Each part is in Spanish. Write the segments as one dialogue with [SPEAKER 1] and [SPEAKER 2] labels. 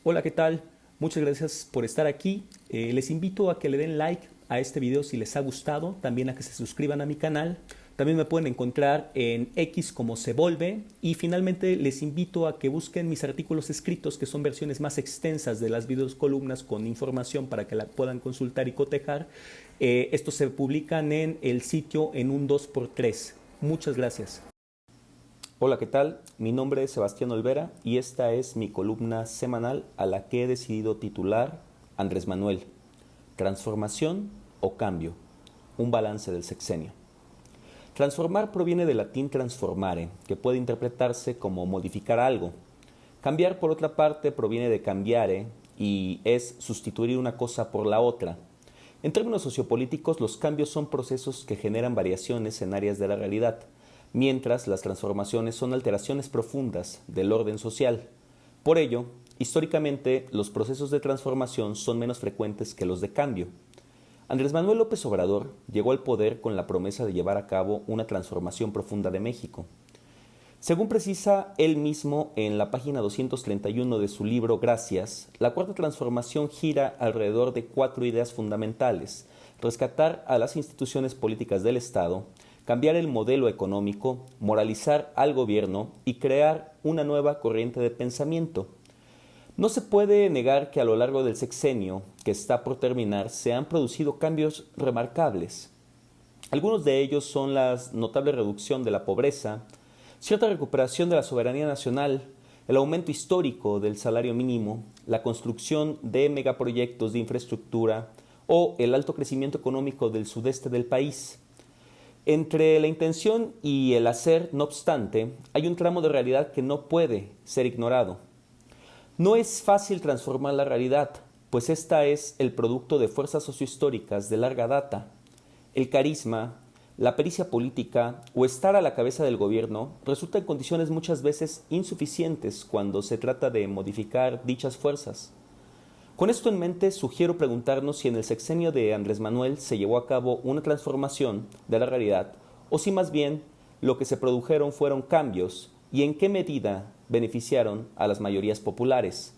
[SPEAKER 1] Hola, ¿qué tal? Muchas gracias por estar aquí. Les invito a que le den like a este video si les ha gustado, también a que se suscriban a mi canal. También me pueden encontrar en X como se volve y finalmente les invito a que busquen mis artículos escritos, que son versiones más extensas de las videos columnas con información para que la puedan consultar y cotejar. Estos se publican en el sitio en un 2x3. Muchas gracias. Hola, ¿qué tal? Mi nombre es Sebastián Olvera y esta es mi columna semanal a la que he decidido titular Andrés Manuel, ¿transformación o cambio? Un balance del sexenio. Transformar proviene del latín transformare, que puede interpretarse como modificar algo. Cambiar, por otra parte, proviene de cambiare y es sustituir una cosa por la otra. En términos sociopolíticos, los cambios son procesos que generan variaciones en áreas de la realidad, mientras las transformaciones son alteraciones profundas del orden social. Por ello, históricamente, los procesos de transformación son menos frecuentes que los de cambio. Andrés Manuel López Obrador llegó al poder con la promesa de llevar a cabo una transformación profunda de México. Según precisa él mismo en la página 231 de su libro Gracias, la cuarta transformación gira alrededor de 4 ideas fundamentales: rescatar a las instituciones políticas del Estado, cambiar el modelo económico, moralizar al gobierno y crear una nueva corriente de pensamiento. No se puede negar que a lo largo del sexenio que está por terminar se han producido cambios remarcables. Algunos de ellos son la notable reducción de la pobreza, cierta recuperación de la soberanía nacional, el aumento histórico del salario mínimo, la construcción de megaproyectos de infraestructura o el alto crecimiento económico del sudeste del país. Entre la intención y el hacer, no obstante, hay un tramo de realidad que no puede ser ignorado. No es fácil transformar la realidad, pues esta es el producto de fuerzas sociohistóricas de larga data. El carisma, la pericia política o estar a la cabeza del gobierno resulta en condiciones muchas veces insuficientes cuando se trata de modificar dichas fuerzas. Con esto en mente, sugiero preguntarnos si en el sexenio de Andrés Manuel se llevó a cabo una transformación de la realidad o si más bien lo que se produjeron fueron cambios y en qué medida beneficiaron a las mayorías populares.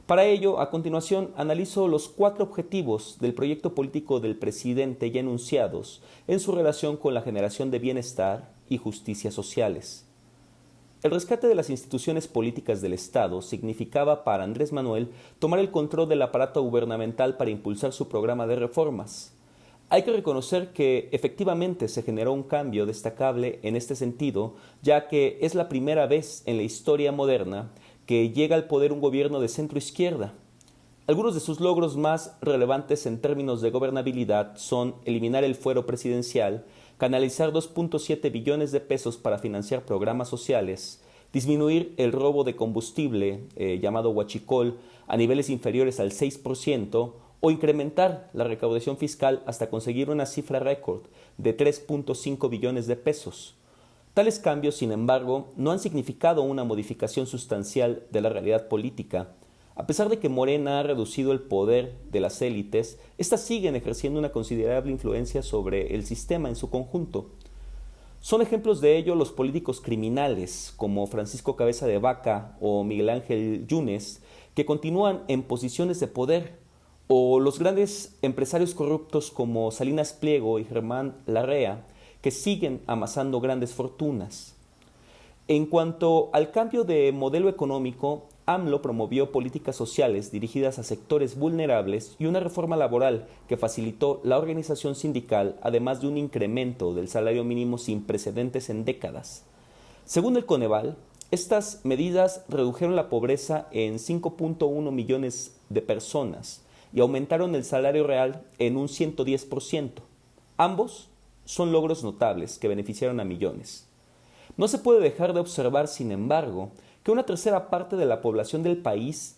[SPEAKER 1] Para ello, a continuación, analizo los 4 objetivos del proyecto político del presidente ya enunciados en su relación con la generación de bienestar y justicia sociales. El rescate de las instituciones políticas del Estado significaba para Andrés Manuel tomar el control del aparato gubernamental para impulsar su programa de reformas. Hay que reconocer que efectivamente se generó un cambio destacable en este sentido, ya que es la primera vez en la historia moderna que llega al poder un gobierno de centro-izquierda. Algunos de sus logros más relevantes en términos de gobernabilidad son eliminar el fuero presidencial, canalizar 2.7 billones de pesos para financiar programas sociales, disminuir el robo de combustible, llamado huachicol, a niveles inferiores al 6%, o incrementar la recaudación fiscal hasta conseguir una cifra récord de 3.5 billones de pesos. Tales cambios, sin embargo, no han significado una modificación sustancial de la realidad política. A pesar de que Morena ha reducido el poder de las élites, éstas siguen ejerciendo una considerable influencia sobre el sistema en su conjunto. Son ejemplos de ello los políticos criminales, como Francisco Cabeza de Vaca o Miguel Ángel Yunes, que continúan en posiciones de poder, o los grandes empresarios corruptos como Salinas Pliego y Germán Larrea, que siguen amasando grandes fortunas. En cuanto al cambio de modelo económico, AMLO promovió políticas sociales dirigidas a sectores vulnerables y una reforma laboral que facilitó la organización sindical, además de un incremento del salario mínimo sin precedentes en décadas. Según el Coneval, estas medidas redujeron la pobreza en 5.1 millones de personas y aumentaron el salario real en un 110%. Ambos son logros notables que beneficiaron a millones. No se puede dejar de observar, sin embargo, que una tercera parte de la población del país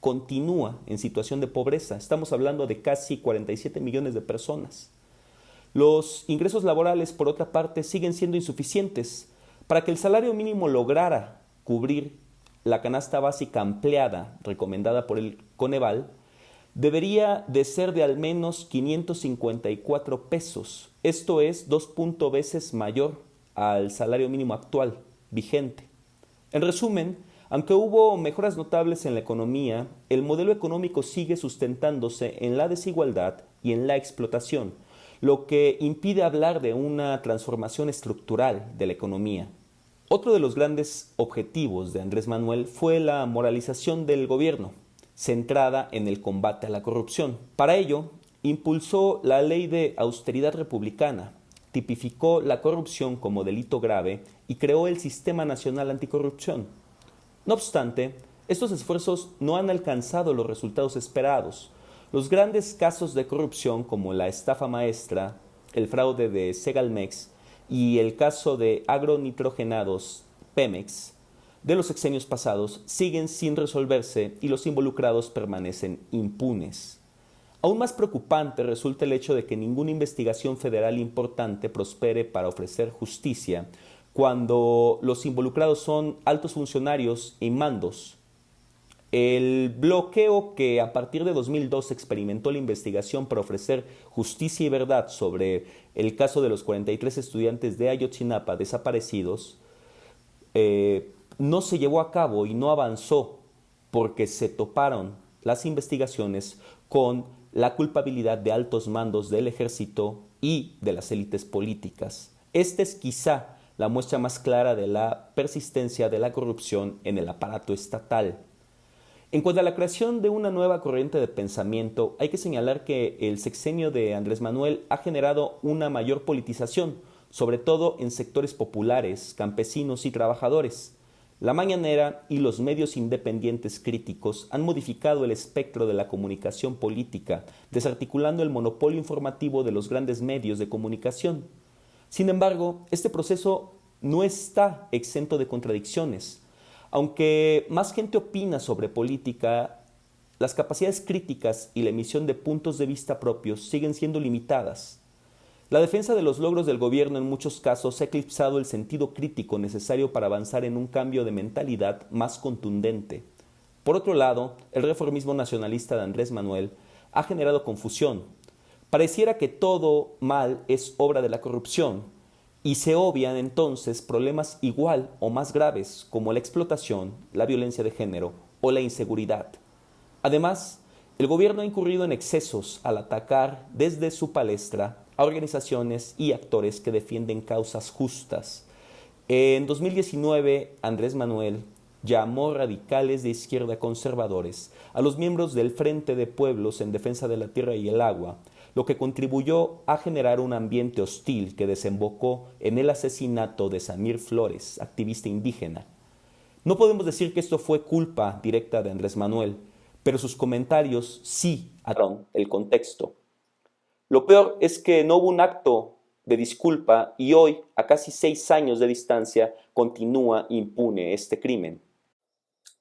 [SPEAKER 1] continúa en situación de pobreza. Estamos hablando de casi 47 millones de personas. Los ingresos laborales, por otra parte, siguen siendo insuficientes. Para que el salario mínimo lograra cubrir la canasta básica ampliada recomendada por el Coneval, debería de ser de al menos 554 pesos. Esto es 2 veces mayor al salario mínimo actual, vigente. En resumen, Aunque hubo mejoras notables en la economía, el modelo económico sigue sustentándose en la desigualdad y en la explotación, lo que impide hablar de una transformación estructural de la economía. Otro de los grandes objetivos de Andrés Manuel fue la moralización del gobierno, centrada en el combate a la corrupción. Para ello, impulsó la ley de austeridad republicana, tipificó la corrupción como delito grave y creó el Sistema Nacional Anticorrupción. No obstante, estos esfuerzos no han alcanzado los resultados esperados. Los grandes casos de corrupción como la estafa maestra, el fraude de Segalmex y el caso de agronitrogenados Pemex de los sexenios pasados siguen sin resolverse y los involucrados permanecen impunes. Aún más preocupante resulta el hecho de que ninguna investigación federal importante prospere para ofrecer justicia cuando los involucrados son altos funcionarios y mandos. El bloqueo que a partir de 2002 experimentó la investigación para ofrecer justicia y verdad sobre el caso de los 43 estudiantes de Ayotzinapa desaparecidos no se llevó a cabo y no avanzó porque se toparon las investigaciones con la culpabilidad de altos mandos del ejército y de las élites políticas. Esta es quizá la muestra más clara de la persistencia de la corrupción en el aparato estatal. En cuanto a la creación de una nueva corriente de pensamiento, hay que señalar que el sexenio de Andrés Manuel ha generado una mayor politización, sobre todo en sectores populares, campesinos y trabajadores. La Mañanera y los medios independientes críticos han modificado el espectro de la comunicación política, desarticulando el monopolio informativo de los grandes medios de comunicación. Sin embargo, este proceso no está exento de contradicciones. Aunque más gente opina sobre política, las capacidades críticas y la emisión de puntos de vista propios siguen siendo limitadas. La defensa de los logros del gobierno en muchos casos ha eclipsado el sentido crítico necesario para avanzar en un cambio de mentalidad más contundente. Por otro lado, el reformismo nacionalista de Andrés Manuel ha generado confusión. Pareciera que todo mal es obra de la corrupción, y se obvian entonces problemas igual o más graves como la explotación, la violencia de género o la inseguridad. Además, el gobierno ha incurrido en excesos al atacar desde su palestra a organizaciones y actores que defienden causas justas. En 2019, Andrés Manuel llamó radicales de izquierda conservadores a los miembros del Frente de Pueblos en Defensa de la Tierra y el Agua, lo que contribuyó a generar un ambiente hostil que desembocó en el asesinato de Samir Flores, activista indígena. No podemos decir que esto fue culpa directa de Andrés Manuel, pero sus comentarios sí ataron el contexto. Lo peor es que no hubo un acto de disculpa y hoy, a casi 6 años de distancia, continúa impune este crimen.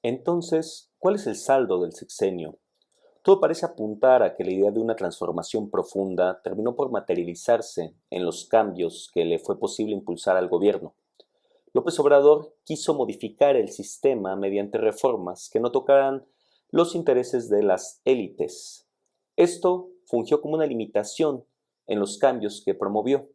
[SPEAKER 1] Entonces, ¿cuál es el saldo del sexenio? Todo parece apuntar a que la idea de una transformación profunda terminó por materializarse en los cambios que le fue posible impulsar al gobierno. López Obrador quiso modificar el sistema mediante reformas que no tocaran los intereses de las élites. Esto fungió como una limitación en los cambios que promovió.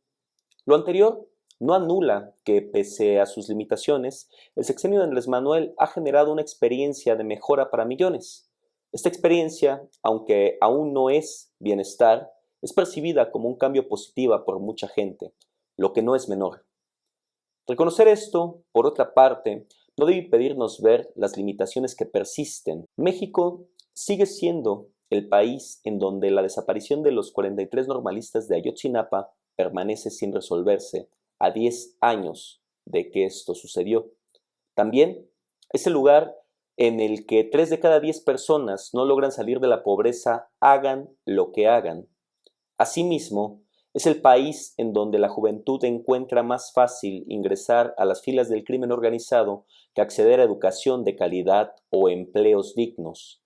[SPEAKER 1] Lo anterior no anula que, pese a sus limitaciones, el sexenio de Andrés Manuel ha generado una experiencia de mejora para millones. Esta experiencia, aunque aún no es bienestar, es percibida como un cambio positivo por mucha gente, lo que no es menor. Reconocer esto, por otra parte, no debe impedirnos ver las limitaciones que persisten. México sigue siendo el país en donde la desaparición de los 43 normalistas de Ayotzinapa permanece sin resolverse a 10 años de que esto sucedió. También es el lugar en el que 3 de cada 10 personas no logran salir de la pobreza, hagan lo que hagan. Asimismo, es el país en donde la juventud encuentra más fácil ingresar a las filas del crimen organizado que acceder a educación de calidad o empleos dignos.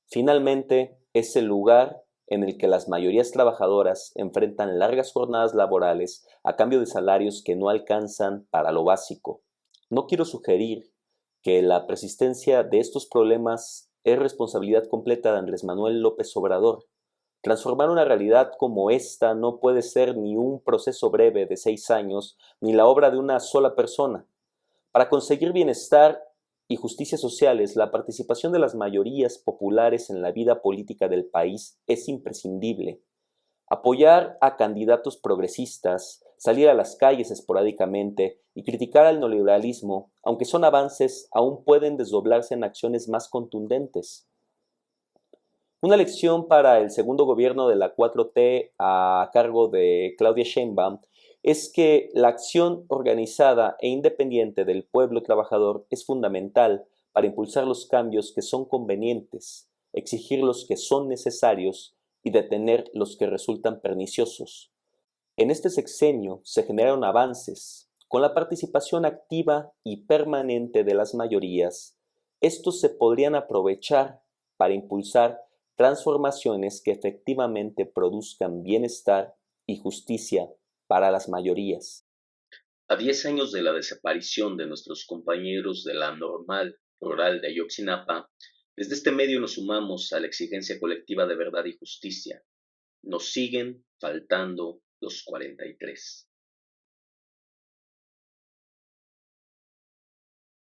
[SPEAKER 1] Finalmente, es el lugar en el que las mayorías trabajadoras enfrentan largas jornadas laborales a cambio de salarios que no alcanzan para lo básico. No quiero sugerir que la persistencia de estos problemas es responsabilidad completa de Andrés Manuel López Obrador. Transformar una realidad como esta no puede ser ni un proceso breve de 6 años, ni la obra de una sola persona. Para conseguir bienestar
[SPEAKER 2] y justicia sociales, la participación de las mayorías populares en la vida política del país es imprescindible. Apoyar a candidatos progresistas, salir a las calles esporádicamente y criticar al neoliberalismo, aunque son avances, aún pueden desdoblarse en acciones más contundentes. Una lección para el segundo gobierno de la 4T a cargo de Claudia Sheinbaum es que la acción organizada e independiente del pueblo trabajador es fundamental para impulsar los cambios que son convenientes, exigir los que son necesarios y detener los que resultan perniciosos. En este sexenio se generaron avances. Con la participación activa y permanente de las mayorías, estos se podrían aprovechar para impulsar transformaciones que efectivamente produzcan bienestar y justicia para las mayorías.
[SPEAKER 3] A 10 años de la desaparición de nuestros compañeros de la Normal Rural de Ayotzinapa, desde este medio nos sumamos a la exigencia colectiva de verdad y justicia. Nos siguen faltando los 43.